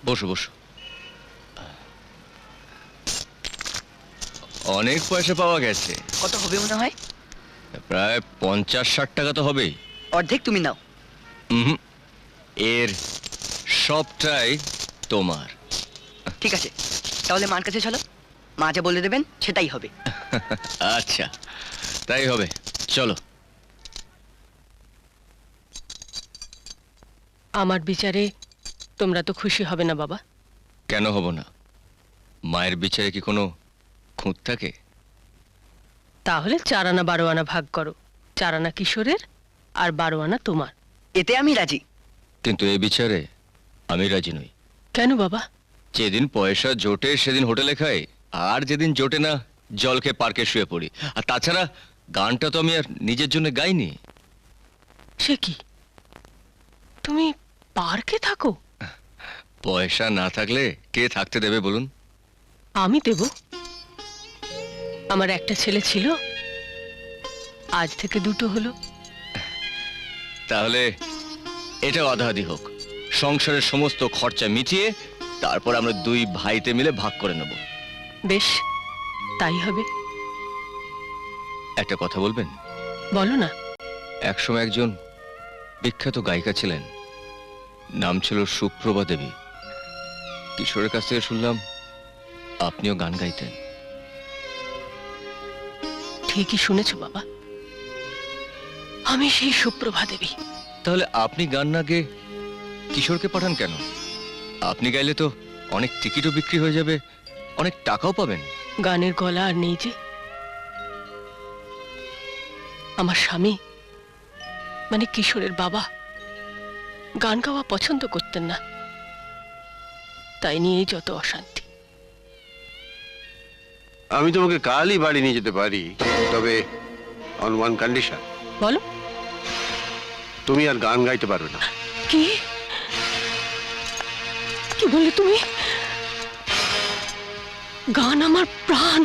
বসো বসো। অনেক পয়সা পাওয়া গেছে। কত হবে মনে হয়? প্রায় 50-60 টাকা তো হবেই। অর্ধেক তুমি নাও। হুম, এর সবটাই তোমার। ঠিক আছে, তাহলে মার কাছে চলো, মা যা বলে দেবেন সেটাই হবে। আচ্ছা, তাই হবে, চলো। আমার বিচারে তোমরা তো খুশি হবে না বাবা। কেন হব না? মায়ের বিচারে কি কোনো খুঁত থাকে? তাহলে 4 আনা 12 আনা ভাগ করো। 4 আনা কিশোরের আর 12 আনা তোমার। এতে আমি রাজি। কিন্তু এই বিচারে আমি রাজি নই। কেন বাবা? যেদিন পয়সা জোটে সেদিন হোটেলে খাই, আর যেদিন জোটে না জল খেয়ে পার্কে শুয়ে পড়ি। আর তাছাড়া গানটা তো আমি আর নিজের জন্য গাইনি। সে কি, তুমি পার্কে থাকো? পয়সা না থাকলে কে থাকতে দেবে বলুন? আমি দেব। আমার একটা ছেলে ছিল, আজ থেকে 2টো হলো। তাহলে এটা আধাআধি হোক, সংসারের সমস্ত খরচা মিটিয়ে তারপর আমরা 2 ভাইতে মিলে ভাগ করে নেব। বেশ, তাই হবে। একটা কথা বলবেন? বলো না। একসময় একজন বিখ্যাত গায়িকা ছিলেন, নাম ছিল সুপ্রভা দেবী। কিশোরের কাছ থেকে শুনলাম আপনিও গান গাইতেন। ঠিকই শুনেছ বাবা, আমি সেই সুপ্রভা দেবী। তাহলে আপনি গান না গেয়ে কিশোরকে পাঠান কেন? আপনি গাইলে তো অনেক টিকিটও বিক্রি হয়ে যাবে, অনেক টাকাও পাবেন। গানের গলা আর নেই যে। আমার স্বামী মানে কিশোরের বাবা গান গাওয়া পছন্দ করতেন না, তাই নিয়েই যত অশান্তি। আমি তোমাকে কালই বাড়ি নিয়ে যেতে পারি, তবে অন ওয়ান কন্ডিশন। বলো। তুমি আর গান গাইতে পারবে না। কি কি বললে তুমি? গান আমার প্রাণ,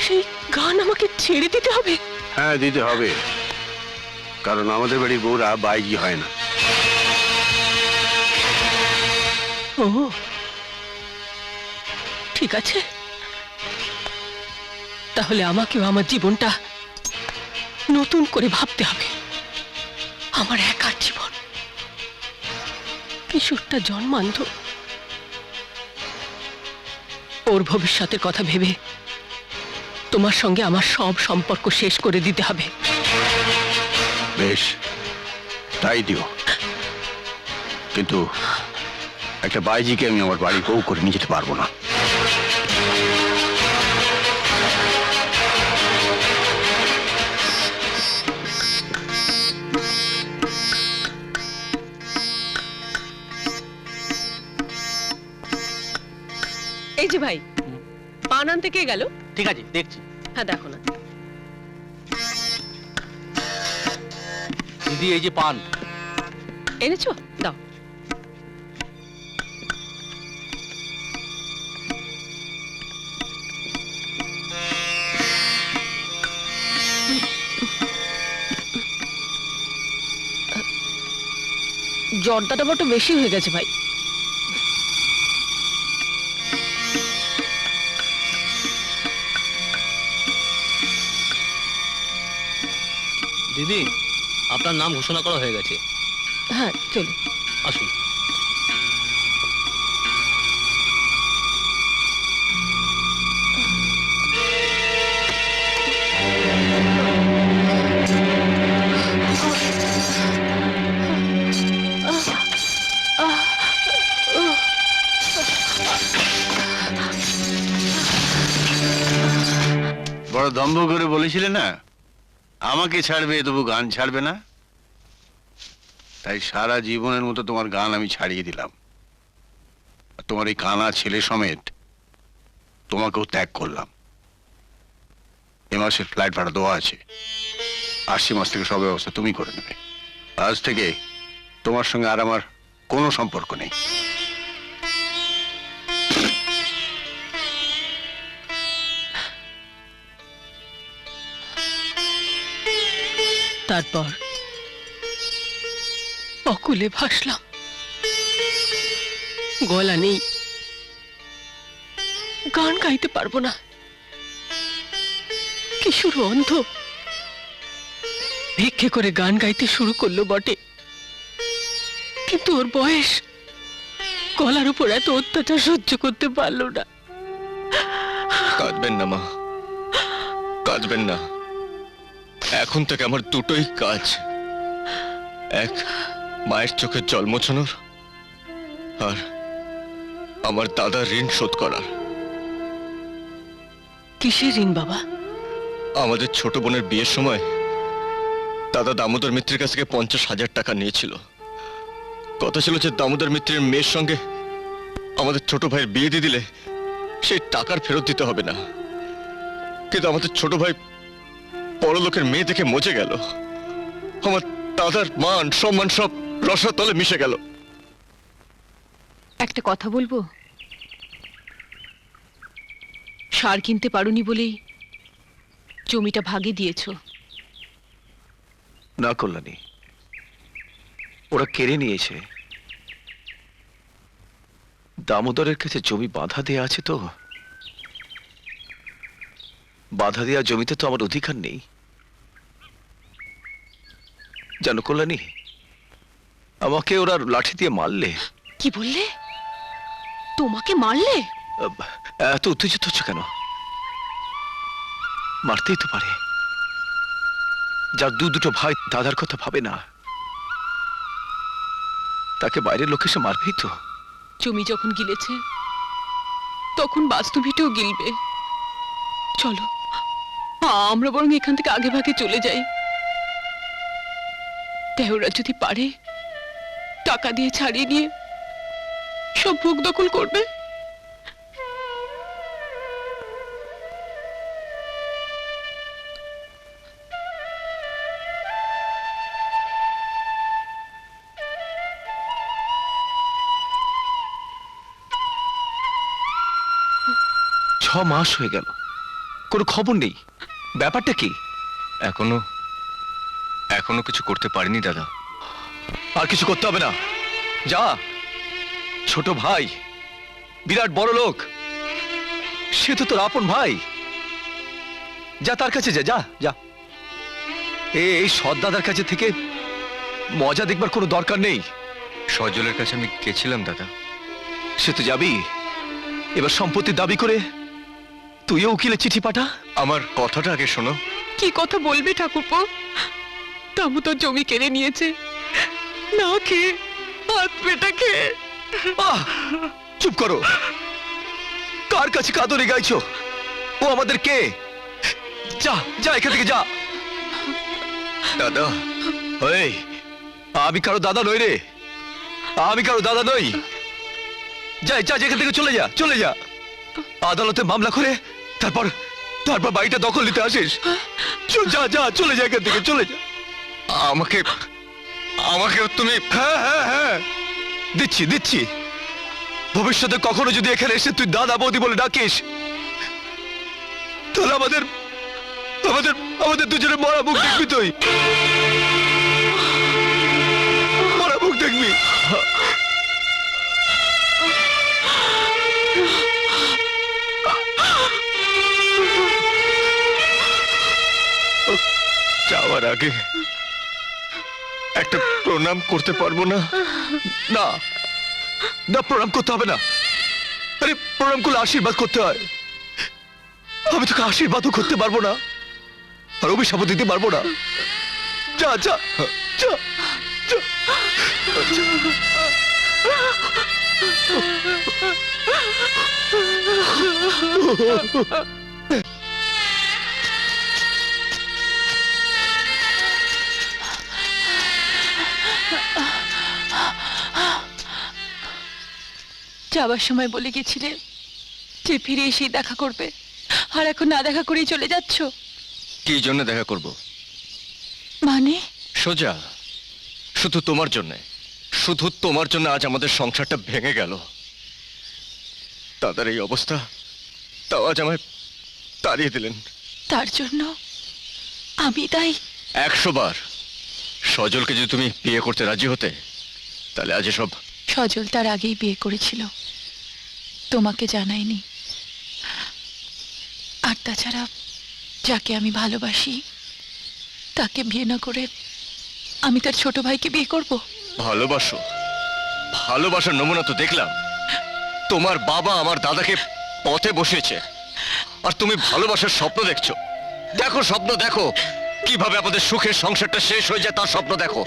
সেই গান আমাকে ছেড়ে দিতে হবে? হ্যাঁ, দিতে হবে, কারণ আমাদের বাড়ির বউরা বাইজি হয় না। ও ঠিক আছে, তাহলে আমাকেও আমার জীবনটা নতুন করে ভাবতে হবে। আমার একার জীবন, কিশোরটা জন্মান্ধ, ওর ভবিষ্যতের কথা ভেবে তোমার সঙ্গে আমার সব সম্পর্ক শেষ করে দিতে হবে। বেশ, তাই দিও, কিন্তু একটা বাইজিকে আমি আমার বাড়ি বউ করে নিয়ে যেতে পারবো না। এই যে ভাই, পান আনতে কে গেল? ঠিক আছে, দেখছি। হ্যাঁ দেখো না। দিদি, এই যে পান। এনেছো, দাও। জর্দাটা বড় বেশি হয়ে গেছে ভাই। দিদি, আপনার নাম ঘোষণা করা হয়ে গেছে। হ্যাঁ চলো। আসুন। বড় দম্ভ করে বলেছিলে না আমাকে ছাড়বে, তবু গান ছাড়বে না। তাই সারা জীবনের মতো তোমার গান আমি ছাড়িয়ে দিলাম। আর তোমার এই কানা ছেলে সমেত তোমাকেও ত্যাগ করলাম। এ মাসের ফ্লাইট ভাড়া দেওয়া আছে, আসছে মাস থেকে সব ব্যবস্থা তুমি করে নেবে। আজ থেকে তোমার সঙ্গে আর আমার কোনো সম্পর্ক নেই। তারপর অকুলে ভাসলাম। গলা নেই, গান গাইতে পারবো না। কিশোর অন্ধ, ভিক্ষে করে গান গাইতে শুরু করলো বটে, কিন্তু ওর বয়স গলার উপর এত অত্যাচার সহ্য করতে পারলো না। কাঁদবেন না মা, কাঁদবেন না। এখন থেকে আমার দুটোই কাজ, এক মায়ের চোখের জল মোছানোর, আর আমার দাদার ঋণ শোধ করার। কিসের ঋণ বাবা? আমাদের ছোট বোনের বিয়ের সময় দাদা দামোদর মিত্রের কাছ থেকে 50,000 টাকা নিয়েছিল। কথা ছিল যে দামোদর মিত্রের মেয়ের সঙ্গে আমাদের ছোট ভাইয়ের বিয়ে দিয়ে দিলে সেই টাকার ফেরত দিতে হবে না। কিন্তু আমাদের ছোট ভাই পরলোকের মেয়ে দেখে মজে গেল। আমার দাদার মান সম্মান সব রসাতলে মিশে গেল। একটা কথা বলবো, সার কিনতে পারোনি বলেই জমিটা ভাগে দিয়েছো। না কল্যাণী, ওরা কেড়ে নিয়েছে। দামোদরের কাছে জমি বাঁধা দেয়া আছে, তো বাঁধা দেয়া জমিতে তো আমার অধিকার নেই। জানো কল্যাণী, আমাকে ওরা লাঠি দিয়ে মারলে। কি বললে? তোমাকে মারলে? আহ, এত উত্তেজিত হচ্ছে কেন? মারতেই তো পারে। যার দুটো ভাই দাদার কথা ভাবে না, তাকে বাইরের লোক এসে মারবেই তো। জমি যখন গিলেছে তখন বাস্তবিকটাও গিলবে। চলো আমরা বরং এখান থেকে আগে ভাগে চলে যাই। দেহরা যদি পারে টাকা দিয়ে ছাড়িয়ে নিয়ে সব ভোগ দখল করবে। 6 মাস হয়ে গেল, কোনো খবর নেই। ব্যাপারটা কি? এখনো কিছু করতে পারিনি দাদা। আর কিছু করতে হবে না, যা। ছোট ভাই বিরাট বড় লোক, সে তো তোর আপন ভাই। যা তার কাছে, যা যা যা। এই সৎদাদার কাছে থেকে মজা দেখবার কোনো দরকার নেই। সজলের কাছে আমি গেছিলাম দাদা। সে তো যাবি, এবার সম্পত্তির দাবি করে তুইও উকিলের চিঠি পাঠা। আমার কথাটা আগে শোনো। কি কথা বলবে ঠাকুরপো? দামোদর জমি কেড়ে নিয়েছে, না খেয়ে হাত পেটা খেয়ে। চুপ করো। কার কাছে কাঁদরে গাইছো? ও আমাদের কে? যা যা এখান থেকে যা। দাদা, এই, আমি কারো দাদা নই রে, আমি কারো দাদা নই। যা যা, এখান থেকে চলে যা, চলে যা। আদালতে মামলা করে তারপর তারপর বাড়িটা দখল নিতে আসিস? যা যা, চলে যা এখান থেকে, চলে যা। আমাকে তুমি। হ্যাঁ হ্যাঁ হ্যাঁ, দিচ্ছি দিচ্ছি। ভবিষ্যতে কখনো যদি এখানে এসে তুই দাদা বৌদি বলে ডাকিস, তাহলে আমাদের আমাদের আমাদের দুজনে মরা মুখ দেখবি। তুই মরা মুখ দেখবি। যাওয়ার আগে একটা প্রণাম করতে পারবো না? না না, প্রণাম করতে হবে না। আরে প্রণাম করলে আশীর্বাদ করতে হয়। আমি তোকে আশীর্বাদও করতে পারবো না, আর অভিশাপও দিতে পারবো না। যা যা যা যা। যাবার সময় বলে গেছিলে যে ফিরে এসেই দেখা করবে, আর এখন না দেখা করেই চলে যাচ্ছ। কি জন্য দেখা করব? মানে? সোজা শুধু তোমার জন্য, শুধু তোমার জন্য আজ আমাদের সংসারটা ভেঙে গেল। দাদার এই অবস্থা, তাও আজ আমায় তাড়িয়ে দিলেন। তার জন্য আমি তাই? 100 বার। সজলকে যদি তুমি বিয়ে করতে রাজি হতে, তাহলে আজ সব সজল তার আগেই বিয়ে করেছিল, তোমাকে জানায়নি। আর তাছাড়া যাকে আমি ভালোবাসি তাকে বিয়ে না করে আমি তার ছোট ভাইকে বিয়ে করব? ভালোবাসো? ভালোবাসার নমুনা তো দেখলাম। তোমার বাবা আমার দাদাকে পথে বসিয়েছে, আর তুমি ভালোবাসার স্বপ্ন দেখছো। দেখো স্বপ্ন দেখো, কিভাবে আমাদের সুখের সংসারটা শেষ হয়ে যায় তার স্বপ্ন দেখো।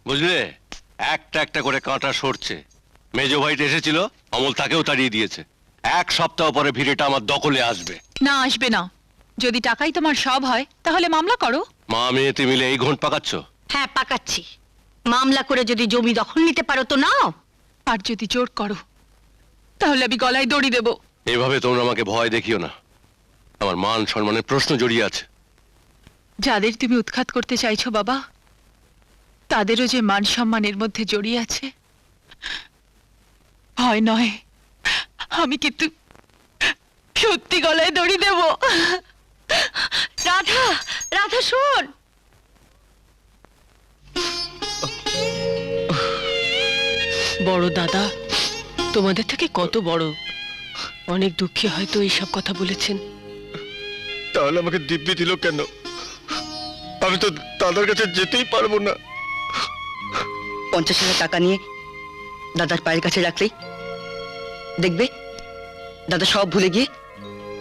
বুঝলে, একটা একটা করে কাঁটা সরছে। মেজো ভাইটা এসেছিল, অমল তাকেও তাড়িয়ে দিয়েছে। এক সপ্তাহ পরে ভিড়েটা আমার দখলে আসবে। না, আসবে না। যদি টাকাই তোমার সব হয় তাহলে মামলা করো। মা মেয়েতে মিলে এই ঘন্ট পাকাচ্ছ। হ্যাঁ, পাকাচ্ছি। মামলা করে যদি জমি দখল নিতে পারো তো নাও। আর যদি জোর করো তাহলে আমি গলায় দড়ি দেব। এভাবে তোমরা আমাকে ভয় দেখিও না, আমার মান সম্মানের প্রশ্ন জড়িয়ে আছে। যাদের তুমি উৎখাত করতে চাইছো বাবা, তাদেরও যে মান সম্মানের মধ্যে জড়িয়ে আছে। ভয় নয়, আমি কিন্তু সত্যি গলায় দড়ি দেব। রাধা, রাধা শোন। বড় দাদা তোমাদের থেকে কত বড়, অনেক দুঃখে হয়তো এইসব কথা বলেছেন। তাহলে আমাকে দিব্যি দিল কেন? আমি তো দাদার কাছে যেতেই পারবো না। 50,000 টাকা নিয়ে দাদার পায়ের কাছে রাখলেই দেখবে দাদা সব ভুলে গিয়ে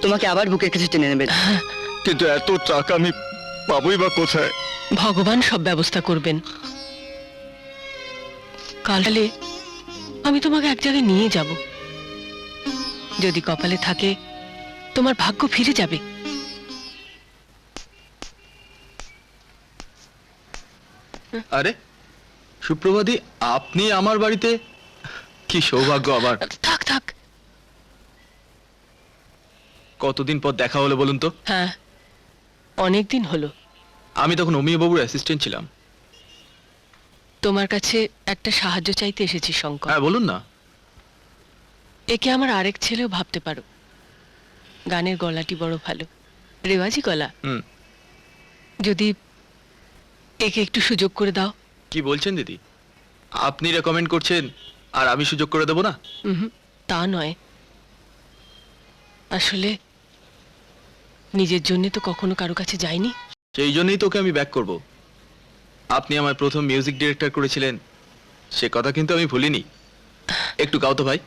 তোমাকে আবার বুকের কাছে টেনে নেবে। কিন্তু এত টাকা আমি পাবোই বা কোথায়? ভগবান সব ব্যবস্থা করবেন। কালে আমি তোমাকে এক জায়গায় নিয়ে যাব, যদি কপালে থাকে তোমার ভাগ্য ফিরে যাবে। আরে সুপ্রভাতী, আপনি আমার বাড়িতে? কি সৌভাগ্য আমার। থাক থাক। কতদিন পর দেখা হলো বলুন তো? হ্যাঁ, অনেক দিন হলো। আমি তখন অমিয় বাবুর অ্যাসিস্ট্যান্ট ছিলাম। তোমার কাছে একটা সাহায্য চাইতে এসেছি শঙ্কর। হ্যাঁ বলুন না। একে আমার আরেক ছেলেও ভাবতে পারো। গানের গলাটি বড় ভালো, রেওয়াজি গলা। হুম। যদি একে একটু সুযোগ করে দাও। কি বলছেন দিদি? আপনি রেকমেন্ড করছেন আর আমি সুযোগ করে দেব না? তা নয়, আসলে নিজের জন্য তো কখনো কারো কাছে যাইনি। সেই জন্যই তোকে আমি ব্যাক করব। আপনি আমার প্রথম মিউজিক ডিরেক্টর করেছিলেন, সে কথা কিন্তু আমি ভুলিনি। একটু গাও তো ভাই।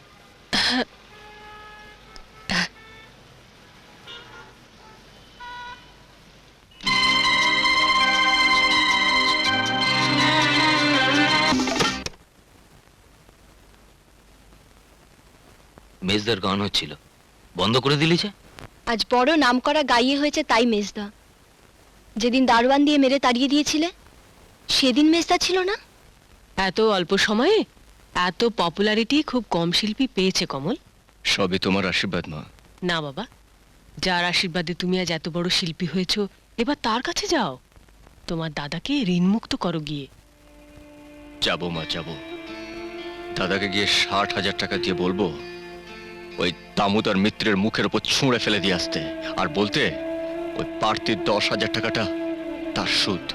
মেজদার গান হচ্ছিল, বন্ধ করে দিলি যে? আজ বড় নামকরা গাইয়ে হয়েছে তাই মেজদা। যেদিন দারোয়ান দিয়ে মেরে তাড়িয়ে দিয়েছিলে সেদিন মেজদা ছিল না। এত অল্প সময়ে এত পপুলারিটি খুব কম শিল্পী পেয়েছে কমল। সবই তোমার আশীর্বাদ মা। না বাবা, যার আশীর্বাদে তুমি আজ এত বড় শিল্পী হয়েছো, এবার তার কাছে যাও, তোমার দাদাকে ঋণমুক্ত করো গিয়ে। যাবো মা, যাবো। দাদাকে গিয়ে 60,000 টাকা দিয়ে বলবো ওই দামোদর মিত্রের মুখের উপর ছুঁড়ে ফেলে দিয়ে আসতে, আর বলতে ওই প্রার্থীর 10,000 টাকাটা তার সুদ।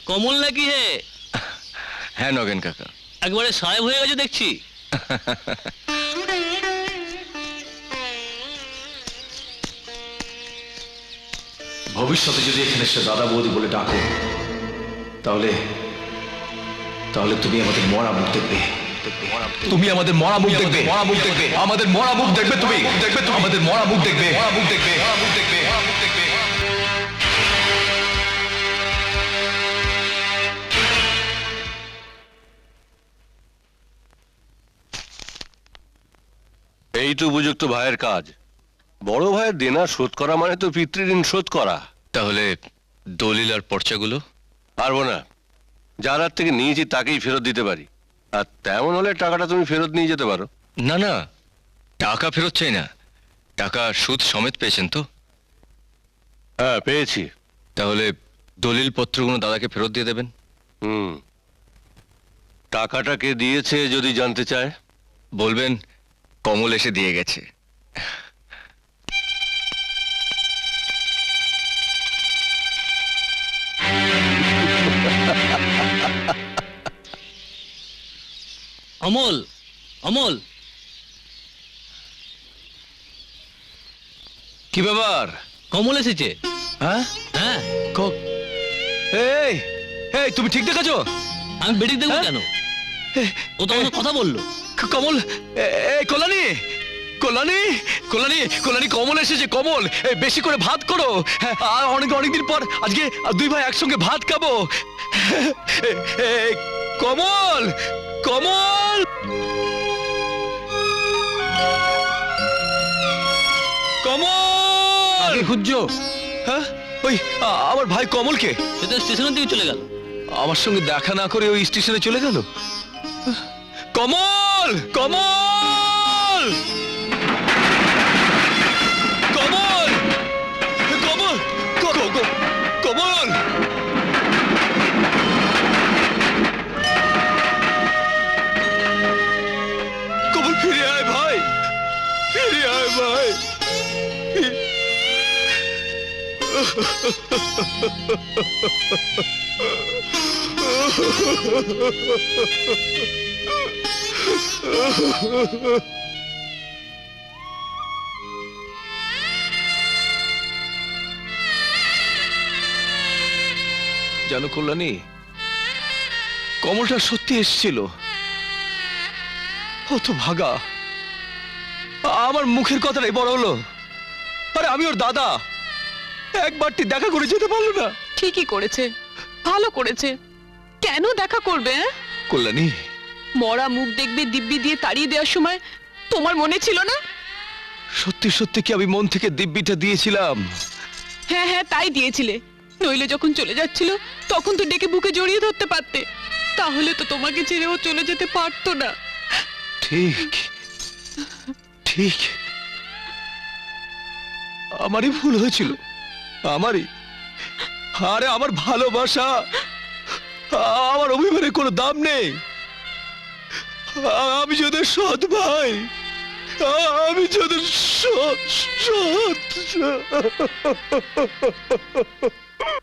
কমল নাকি হে? হ্যাঁ নগেন কাকা। একবারে সাহেব হয়ে গেছে দেখছি। ভবিষ্যতে যদি এখানে এসে দাদা বৌদি বলে ডাকো, তাহলে তাহলে তুমি আমাদের মরা মুখ দেখবে। তুমি আমাদের মরা মুখ দেখবে, মরা মুখ দেখবে, আমাদের মরা মুখ দেখবে। তুমি দেখবে, তুমি আমাদের মরা মুখ দেখবে, মরা মুখ দেখবে, মরা মুখ দেখবে, মরা মুখ দেখবে। এই তো উপযুক্ত ভাইয়ের কাজ। বড় ভাইয়ের দেনা শোধ করা মানে তো পিতৃঋণ শোধ করা। তাহলে দলিল আর পর্চাগুলো? পারবো না, যার হাত থেকে নিয়েছি তাকেই ফেরত দিতে পারি। আর তেমন হলে টাকাটা তুমি ফেরত নিয়ে যেতে পারো। না না, টাকা ফেরত চাই না, টাকা সুদ সমেত পেয়েছেন তো? হ্যাঁ, পেয়েছি। তাহলে দলিল পত্রগুলো দাদাকে ফেরত দিয়ে দেবেন। হুম, টাকাটা কে দিয়েছে যদি জানতে চায়? বলবেন কমল এসে দিয়ে গেছে। অমল, অমল, কি ব্যাপার? কমল এসেছে। হ্যাঁ, হ্যাঁ, এই এই তুমি ঠিক দেখাছো? আমি বেটিক দেখবো হ্যাঁ? কেন? ও তো আমাকে কথা বললো। কমল, এই কল্যাণী, কল্যাণী, কল্যাণী, কল্যাণী, কমল এসেছে। কমল, এই বেশি করে ভাত করো। হ্যাঁ, আর অনেকদিন পর আজকে দুই ভাই একসঙ্গে ভাত খাবো। এই, কমল, কমল, কমল খুঁজছো? হ্যাঁ, ওই আমার ভাই কমলকে। সে তো স্টেশনের দিকে চলে গেল। আমার সঙ্গে দেখা না করে ওই স্টেশনে চলে গেল। কমল, কমল, কমল, কমল, কমল, কমল, ফিরে আয় ভাই, ফিরে আয় ভাই। জানো কল্যাণী, কমলটা সত্যি এসেছিল। ও তো ভাগা, আমার মুখের কথাটাই বড় হলো। আরে আমি ওর দাদা, একবারটি দেখা করে যেতে পারলো না। ঠিকই করেছে, ভালো করেছে। কেন দেখা করবে? কল্যাণী, মরা মুখ দেখবে দিব্যি দিয়ে তাড়িয়ে দেওয়ার সময় তোমার মনে ছিল না? সত্যি সত্যি কি আমি মন থেকে দিব্যিটা দিয়েছিলাম? হ্যাঁ হ্যাঁ, তাই দিয়েছিলে। নইলে যখন চলে যাচ্ছিল তখন তো ডেকে বুকে জড়িয়ে ধরতে পারতে। তাহলে তো তোমাকে ছেড়েও চলে যেতে পারতো না। ঠিক ঠিক, আমারই ভুল হয়েছিল, আমারই। আরে আমার ভালোবাসা, আমার অভিমানের কোনো দাম নেই। আমি যদি সৎ ভাই, আমি যদি সৎ